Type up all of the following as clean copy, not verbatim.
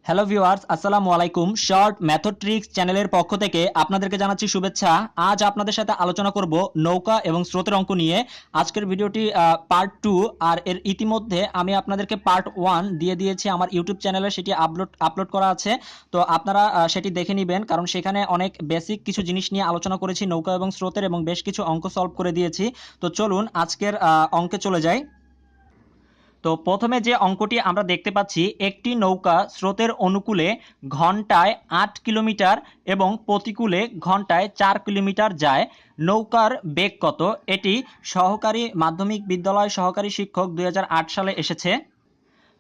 Hello viewers, আসসালামু আলাইকুম। Short method tricks চ্যানেলের পক্ষ থেকে আপনাদেরকে জানাচ্ছি শুভেচ্ছা। আজ আপনাদের সাথে আলোচনা করব নৌকা এবং স্রোতের অঙ্ক নিয়ে। আজকের ভিডিওটি পার্ট 2, আর এর ইতিমধ্যে আমি আপনাদেরকে পার্ট 1 দিয়ে দিয়েছি আমার ইউটিউব চ্যানেলে, সেটি আপলোড করা আছে। তো আপনারা সেটি দেখে নেবেন, কারণ সেখানে অনেক বেসিক কিছু জিনিস নিয়ে আলোচনা করেছি নৌকা এবং স্রোতের, এবং বেশ কিছু অঙ্ক সলভ করে দিয়েছি। তো চলুন আজকের অঙ্কে চলে যাই। তো প্রথমে যে অঙ্কটি আমরা দেখতে পাচ্ছি, একটি নৌকা স্রোতের অনুকূলে ঘন্টায় 8 কিলোমিটার এবং প্রতিকূলে ঘন্টায় 4 কিলোমিটার যায়। নৌকার বেগ কত? এটি সহকারী মাধ্যমিক বিদ্যালয় সহকারী শিক্ষক 2008 সালে এসেছে।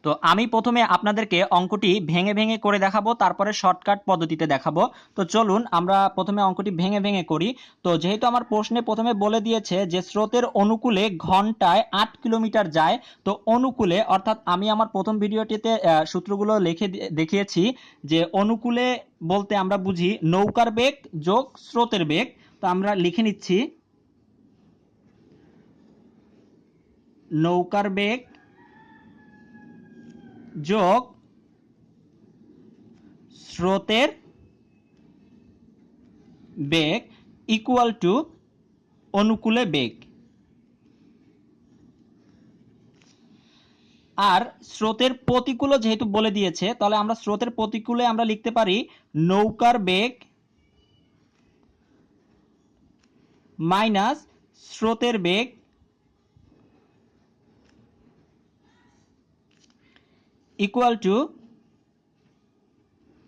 তো আমি প্রথমে আপনাদেরকে অঙ্কটি ভেঙে ভেঙে করে দেখাবো, তারপরে শর্টকাট পদ্ধতিতে দেখাবো। তো চলুন আমরা প্রথমে অঙ্কটি ভেঙে ভেঙে করি। তো যেহেতু আমার প্রশ্নে প্রথমে বলে দিয়েছে যে স্রোতের অনুকূলে ঘন্টায় 8 কিলোমিটার যায়, তো অনুকূলে অর্থাৎ আমি আমার প্রথম ভিডিওটিতে সূত্রগুলো লিখে দেখিয়েছি যে অনুকূলে বলতে আমরা বুঝি নৌকার বেগ যোগ স্রোতের বেগ। তো আমরা লিখে নিচ্ছি নৌকার বেগ যোগ স্রোতের বেগ ইকুয়াল টু অনুকূলে বেগ। আর স্রোতের প্রতিকূলে যেহেতু বলে দিয়েছে, তাহলে আমরা স্রোতের প্রতিকূলে আমরা লিখতে পারি নৌকার বেগ মাইনাস স্রোতের বেগ ইকুয়াল টু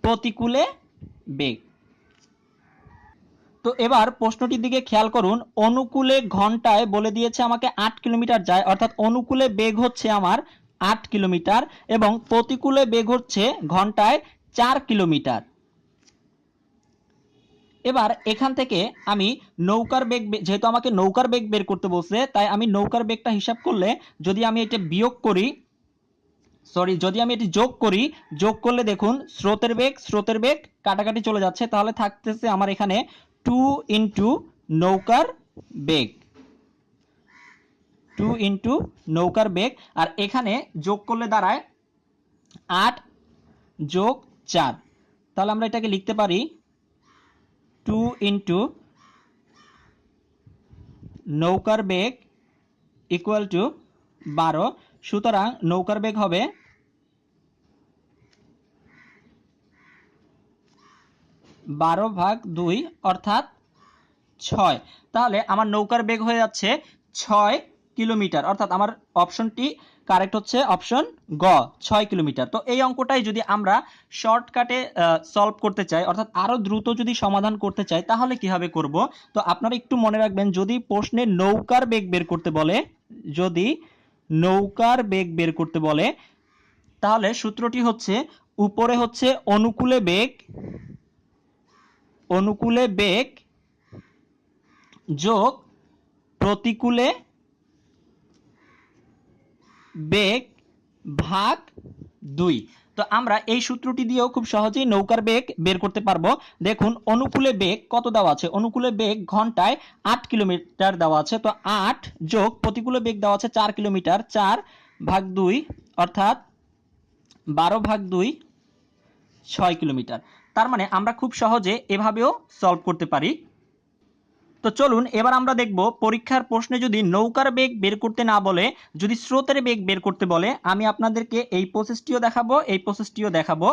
প্রতিকূলে বেগ। তো এবার প্রশ্নটির দিকে খেয়াল করুন। অনুকূলে ঘন্টায় বলে দিয়েছে আমাকে 8 কিলোমিটার যায়, অর্থাৎ অনুকূলে বেগ হচ্ছে আমার 8 কিলোমিটার এবং প্রতিকূলে বেগ হচ্ছে ঘন্টায় 4 কিলোমিটার। এবার এখান থেকে আমি নৌকার বেগ, যেহেতু আমাকে নৌকার বেগ বের করতে বলছে, তাই আমি নৌকার বেগটা হিসাব করলে যদি আমি এটা বিয়োগ করি, যদি আমি এটি যোগ করি, যোগ করলে দেখুন স্রোতের বেগ কাটাকাটি চলে যাচ্ছে, তাহলে থাকতেছে আমার এখানে 2 ইন্টু নৌকার বেগ, 2 ইন্টু নৌকার বেগ। আর এখানে যোগ করলে দাঁড়ায় 8 যোগ 4, তাহলে আমরা এটাকে লিখতে পারি 2 ইন্টু নৌকার বেগ ইকুয়াল টু 12। সুতরাং নৌকার বেগ হবে 12/2 অর্থাৎ 6। তাহলে আমার নৌকার বেগ হয়ে যাচ্ছে 6 কিলোমিটার, অর্থাৎ আমার অপশনটি কারেক্ট হচ্ছে অপশন গ, 6 কিলোমিটার। তো এই অঙ্কটাই যদি আমরা শর্টকাটে সলভ করতে চাই, অর্থাৎ আরো দ্রুত যদি সমাধান করতে চাই, তাহলে কিভাবে করব? তো আপনারা একটু মনে রাখবেন, যদি প্রশ্নে নৌকার বেগ বের করতে বলে, যদি নৌকার বেগ বের করতে বলে, তাহলে সূত্রটি হচ্ছে উপরে হচ্ছে অনুকূলে বেগ যোগ প্রতিকূলে বেগ ভাগ 2। তো আমরা এই সূত্রটি দিয়েও খুব সহজেই নৌকার বেগ বের করতে পারবো। দেখুন অনুকূলে বেগ কত দেওয়া আছে, অনুকূলে বেগ ঘন্টায় 8 কিলোমিটার দেওয়া আছে, তো 8 যোগ প্রতিকূলে বেগ দেওয়া আছে 4 কিলোমিটার, 4/2 অর্থাৎ 12/2 6 কিলোমিটার। তার মানে আমরা খুব সহজে এভাবেও সলভ করতে পারি। তো চলুন এবার আমরা দেখব পরীক্ষার প্রশ্নে যদি নৌকার বেগ বের করতে না বলে, যদি স্রোতের বেগ বের করতে বলে, আমি আপনাদেরকে এই প্রসেসটিও দেখাবো।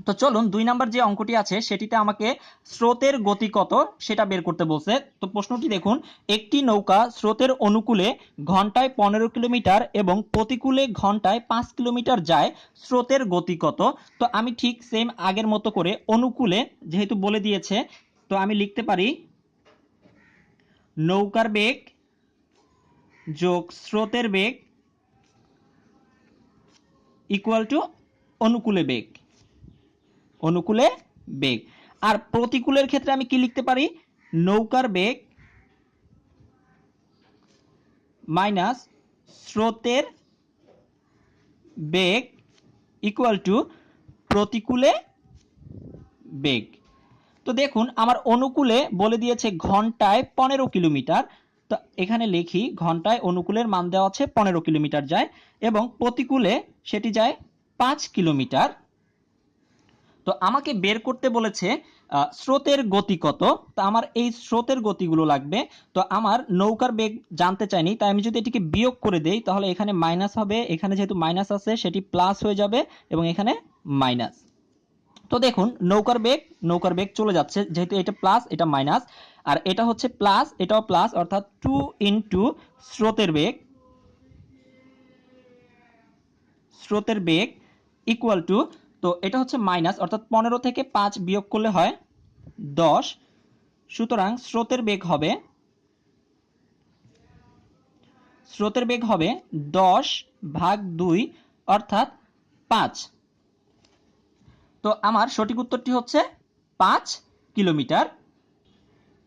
তো চলুন 2 নাম্বার যে অঙ্কটি আছে সেটিতে আমাকে স্রোতের গতি কত সেটা বের করতে বলছে। তো প্রশ্নটি দেখুন, একটি নৌকা স্রোতের অনুকূলে ঘন্টায় 15 কিলোমিটার এবং প্রতিকূলে ঘন্টায় 5 কিলোমিটার যায়, স্রোতের গতি কত? তো আমি ঠিক সেম আগের মতো করে অনুকূলে যেহেতু বলে দিয়েছে, তো আমি লিখতে পারি নৌকার বেগ যোগ স্রোতের বেগ ইকুয়াল টু অনুকূলে বেগ। আর প্রতিকূলের ক্ষেত্রে আমি কি লিখতে পারি? নৌকার বেগ মাইনাস স্রোতের বেগ ইকুয়াল টু প্রতিকূলে বেগ। তো দেখুন আমার অনুকূলে বলে দিয়েছে ঘন্টায় 15 কিলোমিটার, তো এখানে লিখি ঘন্টায় অনুকূলের মান দেওয়া আছে 15 কিলোমিটার যায়, এবং প্রতিকূলে সেটি যায় 5 কিলোমিটার। তো আমাকে বের করতে বলেছে স্রোতের গতি কত। তো আমার এই স্রোতের গতিগুলো লাগবে। তো আমার নৌকার বেগ জানতে চাইনি, তাই আমি যদি এটিকে বিয়োগ করে দেই তাহলে এখানে মাইনাস হবে, এখানে যেহেতু মাইনাস আছে সেটি প্লাস হয়ে যাবে এবং এখানে মাইনাস। তো দেখুন নৌকার বেগ চলে যাচ্ছে, যেহেতু এটা প্লাস এটা মাইনাস, আর এটা হচ্ছে প্লাস এটাও প্লাস, অর্থাৎ 2 ইন্টু স্রোতের বেগ ইকুয়াল টু, তো এটা হচ্ছে মাইনাস, অর্থাৎ 15 থেকে 5 বিয়োগ করলে হয় 10। সুতরাং স্রোতের বেগ হবে 10/2 অর্থাৎ 5। তো আমার সঠিক উত্তরটি হচ্ছে 5 কিলোমিটার।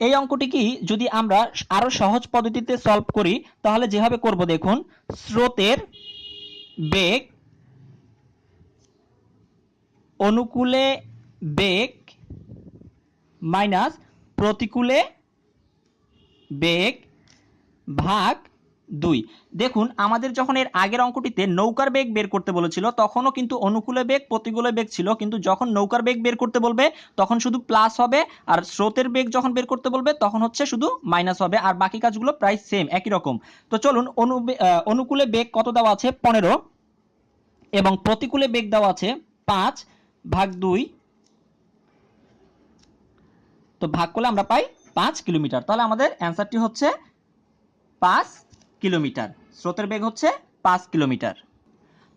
এই অঙ্কটি কি যদি আমরা আরো সহজ পদ্ধতিতে সলভ করি তাহলে যেভাবে করব দেখুন, স্রোতের বেগ অনুকূলে বেগ মাইনাস প্রতিকূলে বেগ ভাগ 2। দেখুন আমাদের যখন এর আগের অঙ্কটিতে নৌকার বেগ বের করতে বলেছিল তখনও কিন্তু অনুকূলে বেগ প্রতিকূলে বেগ ছিল, কিন্তু যখন নৌকার বেগ বের করতে বলবে তখন শুধু প্লাস হবে, আর স্রোতের বেগ যখন বের করতে বলবে তখন হচ্ছে শুধু মাইনাস হবে, আর বাকি কাজগুলো প্রায় সেম একই রকম। তো চলুন অনুকূলে বেগ কত দেওয়া আছে 15 এবং প্রতিকূলে বেগ দেওয়া আছে 5/2, তো ভাগ করলে আমরা পাই 5 কিলোমিটার। তাহলে আমাদের অ্যান্সারটি হচ্ছে 5 কিলোমিটার। স্রোতের বেগ হচ্ছে 5 কিলোমিটার।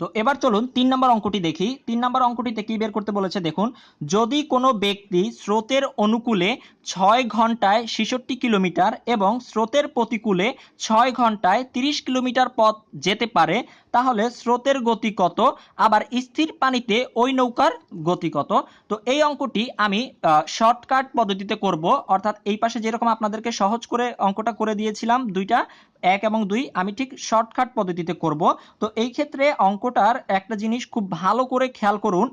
তো এবার চলুন 3 নম্বর অঙ্কটি দেখি। 3 নম্বর অঙ্কটিতে কি বের করতে বলেছে দেখুন, যদি কোনো ব্যক্তি স্রোতের অনুকূলে 6 ঘন্টায় 66 কিলোমিটার এবং স্রোতের প্রতিকূলে 6 ঘন্টায় 30 কিলোমিটার পথ যেতে পারে তাহলে স্রোতের গতি কত, আবার স্থির পানিতে ওই নৌকার গতি কত। তো এই অঙ্কটি আমি শর্টকাট পদ্ধতিতে করব, অর্থাৎ এই পাশে যেরকম আপনাদেরকে সহজ করে অঙ্কটা করে দিয়েছিলাম দুইটা 1 এবং 2, আমি ঠিক শর্টকাট পদ্ধতিতে করব। তো এই ক্ষেত্রে অঙ্কটার একটা জিনিস খুব ভালো করে খেয়াল করুন,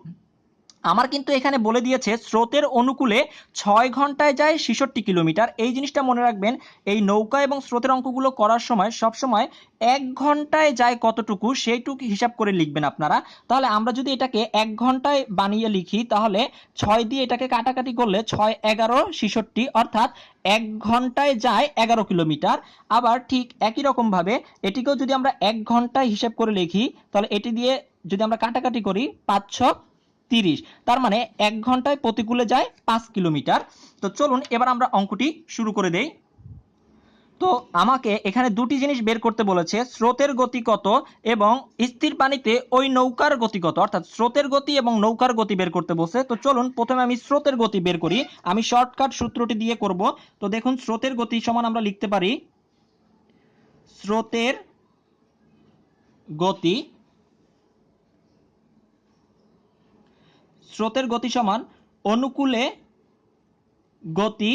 আমার কিন্তু এখানে বলে দিয়েছে স্রোতের অনুকূলে 6 ঘন্টায় যায় 66 কিলোমিটার। এই জিনিসটা মনে রাখবেন, এই নৌকা এবং স্রোতের অঙ্কগুলো করার সময় সবসময় 1 ঘন্টায় যায় কতটুকু সেইটুকু হিসাব করে লিখবেন আপনারা। তাহলে আমরা যদি এটাকে 1 ঘন্টায় বানিয়ে লিখি তাহলে 6 দিয়ে এটাকে কাটাকাটি করলে 6 11 66, অর্থাৎ 1 ঘন্টায় যায় 11 কিলোমিটার। আবার ঠিক একই রকম ভাবে এটিকেও যদি আমরা 1 ঘন্টায় হিসাব করে লিখি তাহলে এটি দিয়ে যদি আমরা কাটাকাটি করি 5 30, তার মানে 1 ঘন্টায় প্রতিকূলে যায় 5 কিলোমিটার। তো চলুন এবার আমরা অঙ্কটি শুরু করে দেই। তো আমাকে এখানে দুটি জিনিস বের করতে বলেছে, স্রোতের গতি কত এবং স্থির পানিতে ওই নৌকার গতি কত, অর্থাৎ স্রোতের গতি এবং নৌকার গতি বের করতে বলছে। তো চলুন প্রথমে আমি স্রোতের গতি বের করি, আমি শর্টকাট সূত্রটি দিয়ে করব। তো দেখুন স্রোতের গতি সমান আমরা লিখতে পারি স্রোতের গতি সমান অনুকূলে গতি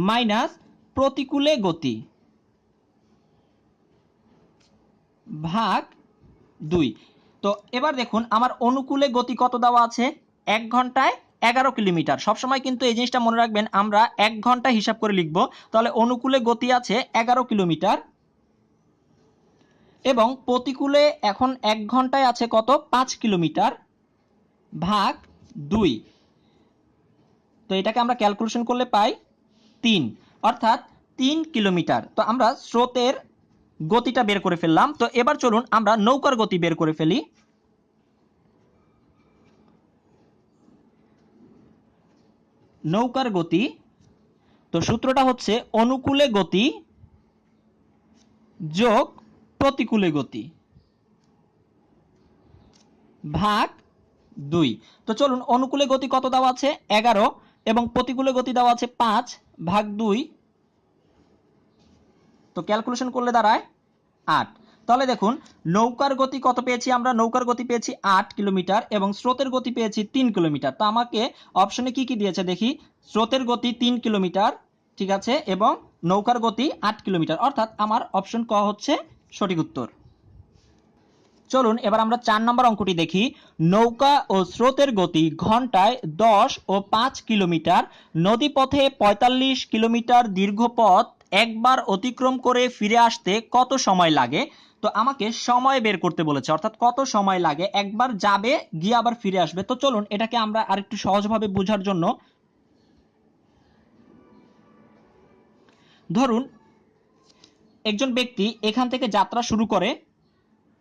মাইনাস প্রতিকূলে গতি ভাগ 2। তো এবার দেখুন আমার অনুকূলে গতি কত দেওয়া আছে, 1 ঘন্টায় 11 কিলোমিটার। সবসময় কিন্তু এই জিনিসটা মনে রাখবেন, আমরা 1 ঘন্টা হিসাব করে লিখব। তাহলে অনুকূলে গতি আছে 11 কিলোমিটার এবং প্রতিকূলে এখন 1 ঘন্টায় আছে কত 5 কিলোমিটার ভাগ 2। তো এটাকে আমরা ক্যালকুলেশন করলে পাই 3, অর্থাৎ 3 কিলোমিটার। তো আমরা স্রোতের গতিটা বের করে ফেললাম। তো এবার চলুন আমরা নৌকার গতি বের করে ফেলি। নৌকার গতি, তো সূত্রটা হচ্ছে অনুকূলে গতি যোগ প্রতিকূলে গতি ভাগ 2। তো চলুন অনুকূলে গতি কত দেওয়া আছে 11 এবং প্রতিকূলে গতি দেওয়া আছে 5/2, তো ক্যালকুলেশন করলে দাঁড়ায় 8। তাহলে দেখুন নৌকার গতি কত পেয়েছি আমরা, নৌকার গতি পেয়েছি 8 কিলোমিটার এবং স্রোতের গতি পেয়েছি 3 কিলোমিটার। তো আমাকে অপশনে কি কি দিয়েছে দেখি, স্রোতের গতি 3 কিলোমিটার, ঠিক আছে, এবং নৌকার গতি 8 কিলোমিটার, অর্থাৎ আমার অপশন ক হচ্ছে সঠিক উত্তর। চলুন এবার আমরা 4 নম্বর অঙ্কটি দেখি। নৌকা ও স্রোতের গতি ঘন্টায় 10 ও 5 কিলোমিটার, নদীপথে 45 কিলোমিটার দীর্ঘ পথ একবার অতিক্রম করে ফিরে আসতে কত সময় লাগে। তো আমাকে সময় বের করতে বলেছে, অর্থাৎ কত সময় লাগে, একবার যাবে গিয়ে আবার ফিরে আসবে। তো চলুন এটাকে আমরা আরেকটু সহজভাবে বোঝার জন্য ধরুন একজন ব্যক্তি এখান থেকে যাত্রা শুরু করে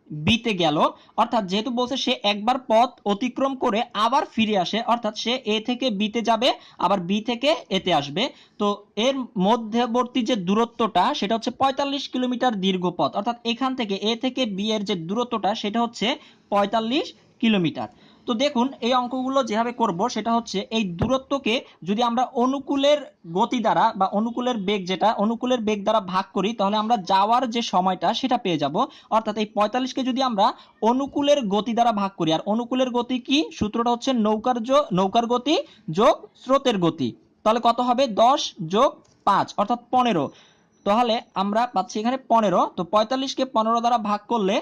বিতে গেল, অর্থাৎ যেহেতু বলছে সে একবার পথ অতিক্রম করে আবার ফিরে আসে, অর্থাৎ সে এ থেকে বিতে যাবে আবার বি থেকে এতে আসবে। তো এর মধ্যবর্তী যে দূরত্বটা সেটা হচ্ছে 45 কিলোমিটার দীর্ঘ পথ, অর্থাৎ এখান থেকে এ থেকে বি এর যে দূরত্বটা সেটা হচ্ছে 45 কিলোমিটার। তো দেখুন এই অঙ্কগুলো যেভাবে করব সেটা হচ্ছে এই দূরত্বকে যদি আমরা অনুকূলের গতি দ্বারা বা অনুকূলের বেগ, যেটা অনুকূলের বেগ দ্বারা ভাগ করি তাহলে আমরা যাওয়ার যে সময়টা সেটা পেয়ে যাব। অর্থাৎ এই 45কে যদি আমরা অনুকূলের গতি দ্বারা ভাগ করি, আর অনুকূলের গতি কি, সূত্রটা হচ্ছে নৌকার গতি যোগ স্রোতের গতি, তাহলে কত হবে 10 যোগ 5 অর্থাৎ 15। তাহলে আমরা পাচ্ছি এখানে 15। তো 45কে 15 দ্বারা ভাগ করলে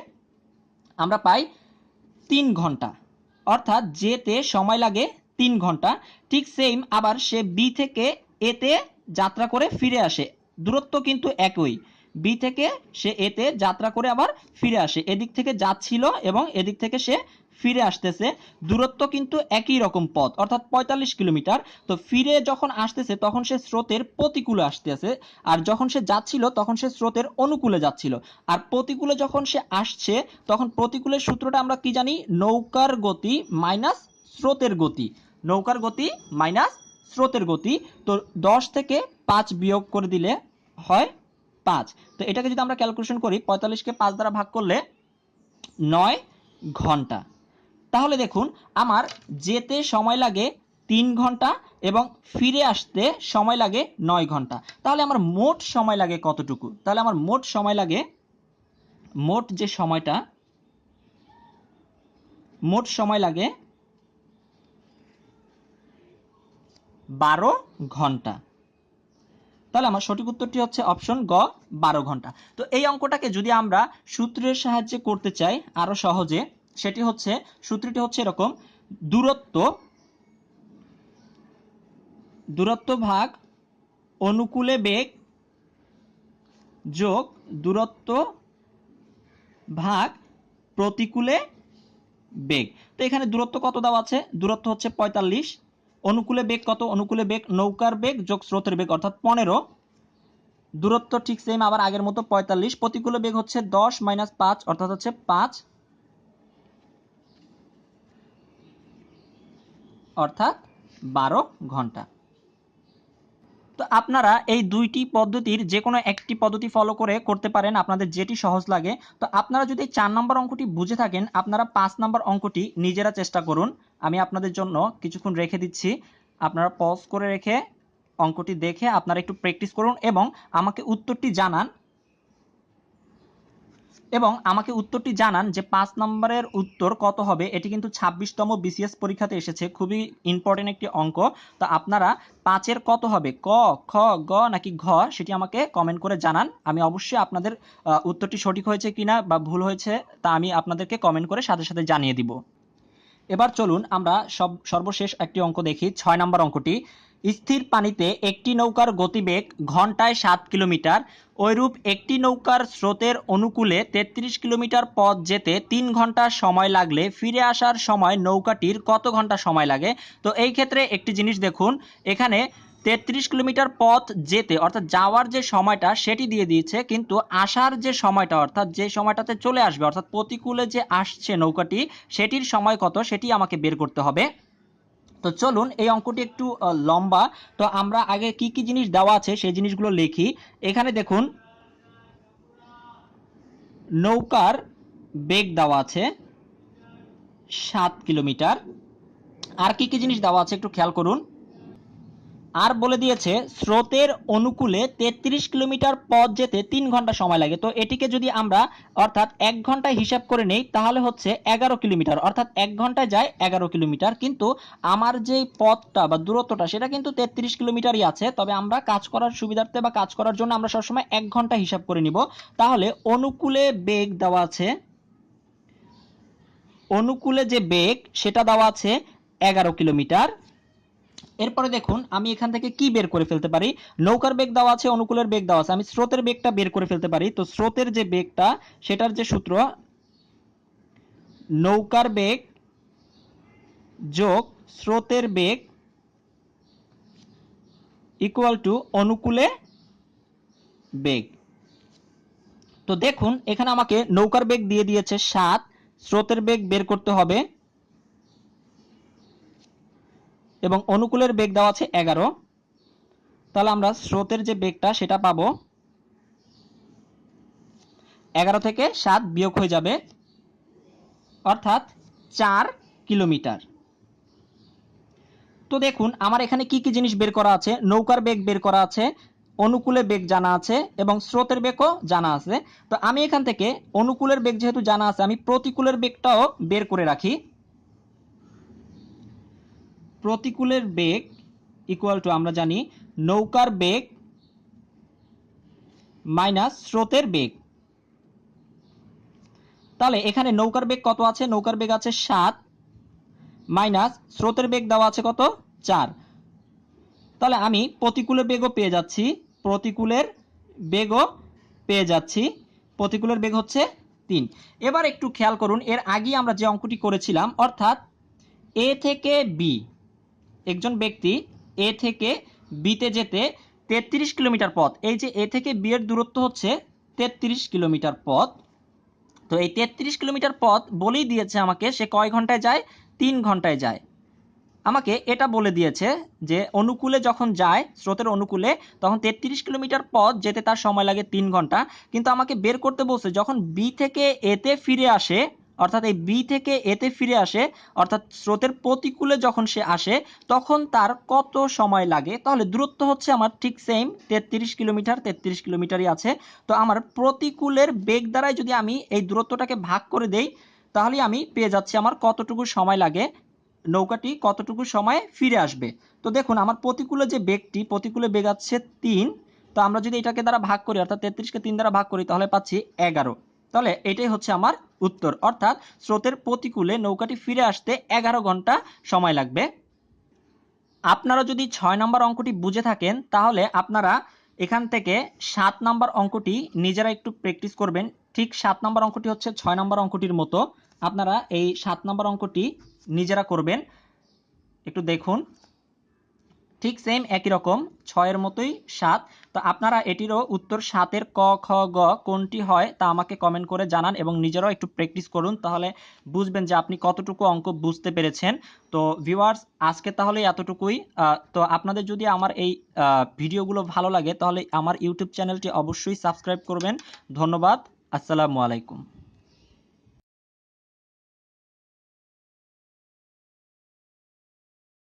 আমরা পাই 3 ঘন্টা, অর্থাৎ যেতে সময় লাগে 3 ঘন্টা। ঠিক সেম আবার সে বি থেকে এতে যাত্রা করে ফিরে আসে, দূরত্ব কিন্তু একই, বি থেকে সে এতে যাত্রা করে আবার ফিরে আসে, এদিক থেকে যাচ্ছিল এবং এদিক থেকে সে ফিরে আসতেছে, দূরত্ব কিন্তু একই রকম পথ অর্থাৎ 45 কিলোমিটার। তো ফিরে যখন আসতেছে তখন সে স্রোতের প্রতিকূলে আসতেছে, আর যখন সে যাচ্ছিল তখন সে স্রোতের অনুকূলে যাচ্ছিল। আর প্রতিকূলে যখন সে আসছে তখন প্রতিকূলের সূত্রটা আমরা কি জানি, নৌকার গতি মাইনাস স্রোতের গতি, নৌকার গতি মাইনাস স্রোতের গতি। তো 10 থেকে 5 বিয়োগ করে দিলে হয় 5। তো এটাকে যদি আমরা ক্যালকুলেশন করি 45কে 5 দ্বারা ভাগ করলে 9 ঘন্টা। তাহলে দেখুন আমার যেতে সময় লাগে 3 ঘন্টা এবং ফিরে আসতে সময় লাগে 9 ঘন্টা। তাহলে আমার মোট সময় লাগে কতটুকু, তাহলে আমার মোট সময় লাগে, মোট যে সময়টা, মোট সময় লাগে 12 ঘন্টা। তাহলে আমার সঠিক উত্তরটি হচ্ছে অপশন গ, 12 ঘন্টা। তো এই অঙ্কটাকে যদি আমরা সূত্রের সাহায্যে করতে চাই আরো সহজে, সেটি হচ্ছে, সূত্রটি হচ্ছে এরকম, দূরত্ব দূরত্ব ভাগ অনুকূলে বেগ যোগ দূরত্ব ভাগ প্রতিকূলে বেগ। তো এখানে দূরত্ব কত দেওয়া আছে, দূরত্ব হচ্ছে 45, অনুকূলে বেগ কত, অনুকূলে বেগ নৌকার বেগ যোগ স্রোতের বেগ অর্থাৎ 15, দূরত্ব ঠিক সেম আবার আগের মতো 45, প্রতিকূলে বেগ হচ্ছে 10 মাইনাস 5 অর্থাৎ হচ্ছে 5 অর্থাৎ 12 ঘন্টা। তো আপনারা এই দুইটি পদ্ধতির যে কোনো একটি পদ্ধতি ফলো করে করতে পারেন, আপনাদের যেটি সহজ লাগে। তো আপনারা যদি 4 নম্বর অঙ্কটি বুঝে থাকেন আপনারা 5 নম্বর অঙ্কটি নিজেরা চেষ্টা করুন। আমি আপনাদের জন্য কিছুক্ষণ রেখে দিচ্ছি, আপনারা পজ করে রেখে অঙ্কটি দেখে আপনারা একটু প্র্যাকটিস করুন এবং আমাকে উত্তরটি জানান, যে 5 নম্বরের উত্তর কত হবে। এটি কিন্তু 26তম বিসিএস পরীক্ষাতে এসেছে, খুবই ইম্পর্টেন্ট একটি অঙ্ক। তো আপনারা 5-এর কত হবে, ক, খ, গ নাকি ঘ, সেটি আমাকে কমেন্ট করে জানান। আমি অবশ্যই আপনাদের উত্তরটি সঠিক হয়েছে কিনা বা ভুল হয়েছে তা আমি আপনাদেরকে কমেন্ট করে সাথে সাথে জানিয়ে দিব। এবার চলুন আমরা সর্বশেষ একটি অঙ্ক দেখি, 6 নম্বর অঙ্কটি। স্থির পানিতে একটি নৌকার গতিবেগ ঘন্টায় 7 কিলোমিটার, ওইরূপ একটি নৌকার স্রোতের অনুকূলে 33 কিলোমিটার পথ যেতে 3 ঘন্টা সময় লাগলে ফিরে আসার সময় নৌকাটির কত ঘন্টা সময় লাগে। তো এই ক্ষেত্রে একটি জিনিস দেখুন, এখানে 33 কিলোমিটার পথ যেতে অর্থাৎ যাওয়ার যে সময়টা সেটি দিয়ে দিয়েছে, কিন্তু আসার যে সময়টা অর্থাৎ যে সময়টাতে চলে আসবে অর্থাৎ প্রতিকূলে যে আসছে নৌকাটি সেটির সময় কত সেটি আমাকে বের করতে হবে। তো চলুন এই অঙ্কটি একটু লম্বা, তো আমরা আগে কি কি জিনিস দেওয়া আছে সেই জিনিসগুলো লিখি। এখানে দেখুন নৌকার বেগ দেওয়া আছে 7 কিলোমিটার, আর কি কি জিনিস দেওয়া আছে একটু খেয়াল করুন। আর বলে দিয়েছে স্রোতের অনুকূলে 33 কিলোমিটার পথ যেতে 3 ঘন্টা সময় লাগে। তো এটিকে যদি আমরা অর্থাৎ 1 ঘন্টায় হিসাব করে নেই তাহলে হচ্ছে 11 কিলোমিটার, অর্থাৎ 1 ঘন্টায় যায় 11 কিলোমিটার। কিন্তু আমার যে পথটা বা দূরত্বটা সেটা কিন্তু 33 কিলোমিটারই আছে, তবে আমরা কাজ করার সুবিধার্থে বা কাজ করার জন্য আমরা সবসময় 1 ঘন্টা হিসাব করে নিব। তাহলে অনুকূলে বেগ দেওয়া আছে, অনুকূলে যে বেগ সেটা দেওয়া আছে 11 কিলোমিটার, এরপরে দেখুন আমি এখান থেকে কি বের করে ফেলতে পারি। নৌকার বেগ দেওয়া আছে, অনুকূলের বেগ দেওয়া আছে, আমি স্রোতের বেগটা বের করে ফেলতে পারি। তো স্রোতের যে বেগটা সেটার যে সূত্র, নৌকার বেগ যোগ স্রোতের বেগ ইকুয়াল টু অনুকূলে বেগ। তো দেখুন এখানে আমাকে নৌকার বেগ দিয়ে দিয়েছে 7, স্রোতের বেগ বের করতে হবে এবং অনুকূলের বেগ দেওয়া আছে 11। তাহলে আমরা স্রোতের যে বেগটা সেটা পাবো, 11 থেকে 7 বিয়োগ হয়ে যাবে, অর্থাৎ 4 কিলোমিটার। তো দেখুন আমার এখানে কি কি জিনিস বের করা আছে, নৌকার বেগ বের করা আছে, অনুকূলে বেগ জানা আছে এবং স্রোতের বেগও জানা আছে। তো আমি এখান থেকে অনুকূলের বেগ যেহেতু জানা আছে, আমি প্রতিকূলের বেগটাও বের করে রাখি। প্রতিকূলের বেগ ইকুয়াল টু আমরা জানি নৌকার বেগ মাইনাস স্রোতের বেগ। তাহলে এখানে নৌকার বেগ কত আছে, নৌকার বেগ আছে 7 মাইনাস স্রোতের বেগ দেওয়া আছে কত, 4। তাহলে আমি প্রতিকূলের বেগও পেয়ে যাচ্ছি, প্রতিকূলের বেগও পেয়ে যাচ্ছি, প্রতিকূলের বেগ হচ্ছে 3। এবার একটু খেয়াল করুন, এর আগে আমরা যে অঙ্কটি করেছিলাম, অর্থাৎ এ থেকে বি, একজন ব্যক্তি এ থেকে বিতে যেতে 33 কিলোমিটার পথ, এই যে এ থেকে বি এর দূরত্ব হচ্ছে 33 কিলোমিটার পথ। তো এই 33 কিলোমিটার পথ বলেই দিয়েছে আমাকে সে কয় ঘন্টায় যায়, 3 ঘন্টায় যায়। আমাকে এটা বলে দিয়েছে যে অনুকূলে যখন যায়, স্রোতের অনুকূলে, তখন 33 কিলোমিটার পথ যেতে তার সময় লাগে 3 ঘন্টা। কিন্তু আমাকে বের করতে বলছে যখন বি থেকে এতে ফিরে আসে, অর্থাৎ এই বি থেকে এতে ফিরে আসে, অর্থাৎ স্রোতের প্রতিকূলে যখন সে আসে তখন তার কত সময় লাগে। তাহলে দূরত্ব হচ্ছে আমার ঠিক সেম 33 কিলোমিটার, 33 কিলোমিটারই আছে। তো আমার প্রতিকূলের বেগ দ্বারাই যদি আমি এই দূরত্বটাকে ভাগ করে দেই, তাহলে আমি পেয়ে যাচ্ছি আমার কতটুকু সময় লাগে, নৌকাটি কতটুকু সময়ে ফিরে আসবে। তো দেখুন আমার প্রতিকূলে যে বেগটি, প্রতিকূলে বেগ আছে 3, তো আমরা যদি এটাকে দ্বারা ভাগ করি, অর্থাৎ 33কে 3 দ্বারা ভাগ করি, তাহলে পাচ্ছি 11। তাহলে এটাই হচ্ছে আমার উত্তর, অর্থাৎ স্রোতের প্রতিকূলে নৌকাটি ফিরে আসতে 11 ঘন্টা সময় লাগবে। আপনারা যদি 6 নম্বর অঙ্কটি বুঝে থাকেন তাহলে আপনারা এখান থেকে 7 নম্বর অঙ্কটি নিজেরা একটু প্র্যাকটিস করবেন। ঠিক 7 নম্বর অঙ্কটি হচ্ছে 6 নম্বর অঙ্কটির মতো, আপনারা এই 7 নম্বর অঙ্কটি নিজেরা করবেন। একটু দেখুন, ঠিক সেম একই রকম 6 এর মতোই 7। তো আপনারা এটিরও উত্তর 7 এর ক, খ, গ কোনটি হয় তা আমাকে কমেন্ট করে জানান এবং নিজেরাও একটু প্র্যাকটিস করুন, তাহলে বুঝবেন যে আপনি কতটুকু অঙ্ক বুঝতে পেরেছেন। তো ভিউয়ার্স আজকে তাহলে এতটুকুই। তো আপনাদের যদি আমার এই ভিডিওগুলো ভালো লাগে তাহলে আমার ইউটিউব চ্যানেলটি অবশ্যই সাবস্ক্রাইব করবেন। ধন্যবাদ। আসসালামু আলাইকুম।